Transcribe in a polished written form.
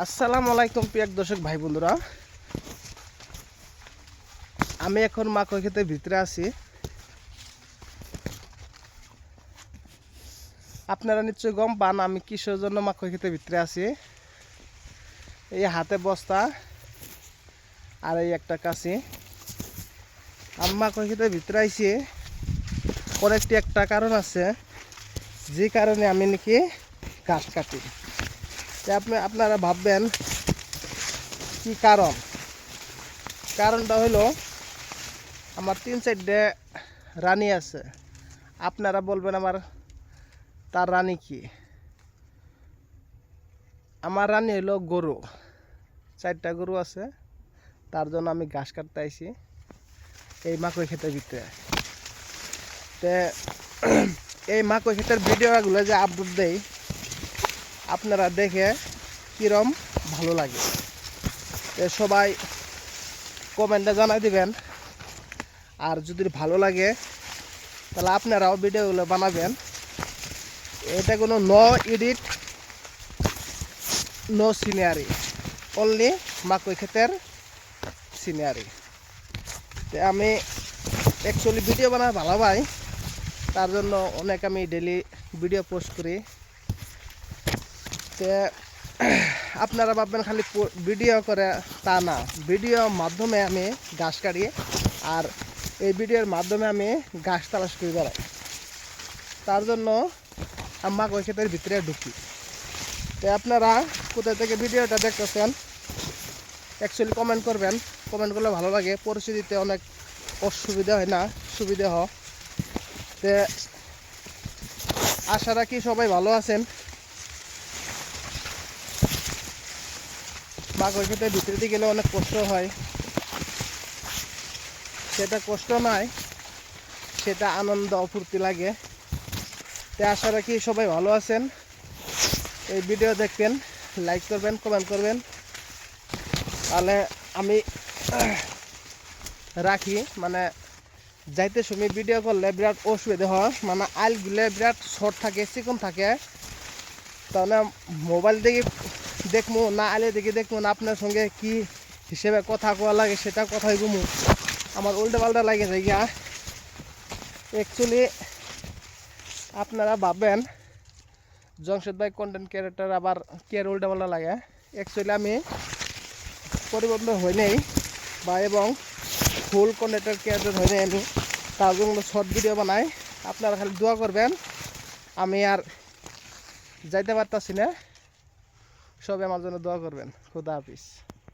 আসসালামু আলাইকুম প্রিয় দর্শক ভাই বন্ধুরা, আমি এখন মাকই ক্ষেতের ভিতরে আছি। আপনারা নিশ্চয়ই গম পান আমি কিসের জন্য মাকই ক্ষেতের ভিতরে আছি। এই হাতে বস্তা আর এই একটা কাছি। আমি মাকই ক্ষেতের ভিতরে আইছি অনেকটি একটা কারণ আছে, যে কারণে আমি নাকি ঘাস কাটি। আপনারা ভাববেন কি কারণটা হলো আমার 3-4টে রানী আছে। আপনারা বলবেন আমার তার রানী কি? আমার রানী হলো গরু। 4টা গরু আছে, তার জন্য আমি ঘাস কাটতে আইছি এই মাকই ক্ষেতের ভিতরে। তে এই মাকই ক্ষেতের ভিডিওগুলো যে আপলোড দেই আপনারা দেখে কিরম ভালো লাগে সবাই কমেন্টে জানাই দিবেন। আর যদি ভালো লাগে তাহলে আপনারাও ভিডিওগুলো বানাবেন। এটা কোনো no edit, no scenery, only মাকই ক্ষেতের সিনারি। আমি অ্যাকচুয়ালি ভিডিও বানাতে ভালো পাই, তার জন্য অনেক আমি ডেলি ভিডিও পোস্ট করি। তে আপনারা ভাববেন খালি ভিডিও করে, তা না। ভিডিওর মাধ্যমে আমি ঘাস কাটি, আর এই ভিডিওর মাধ্যমে আমি ঘাস তালাশ করে বেড়াই। তার জন্য আমি মাকই ক্ষেতের ভিতরে ঢুকি। তো আপনারা কোথা থেকে ভিডিওটা দেখতেছেন অ্যাকচুয়ালি কমেন্ট করবেন। কমেন্ট করলে ভালো লাগে, পরিস্থিতিতে অনেক অসুবিধা হয় না, সুবিধা হয়। তো আশা রাখি সবাই ভালো আছেন। মাকই ক্ষেতের ভিতরে গেলে অনেক কষ্ট হয়, সেটা কষ্ট নয়, সেটা আনন্দ ফুর্তি লাগে। তো আশা রাখি সবাই ভালো আছেন। এই ভিডিও দেখবেন, লাইক করবেন, কমেন্ট করবেন, তাহলে আমি রাখি। মানে যাইতে সময় ভিডিও করলে বিরাট অসুবিধা হয়, মানে আইলগুলো বিরাট শর্ট থাকে, চিকন থাকে। তাহলে মোবাইল দেখে দেখবো না, আইলে দেখে দেখবো না, আপনার সঙ্গে কি হিসেবে কথা কোয়া লাগে সেটা কথাই ঘুমু আমার উল্টা পাল্টা লাগে যায় গিয়া। অ্যাকচুয়ালি আপনারা ভাববেন জংশদ ভাই কন্টেন্ট ক্রিয়েটার, আবার কে উল্টা পাল্টা লাগে। অ্যাকচুয়ালি আমি পরিবর্তন হই নাই বা এবং ফুল কন্টেন্ট ক্রিয়েটার হই নাই আমি, তার জন্য শর্ট ভিডিও বানাই। আপনারা খালি দোয়া করবেন, আমি আর যাইতে পারতাছি না, সবাই আমার জন্য দোয়া করবেন। খুদা হাফিজ।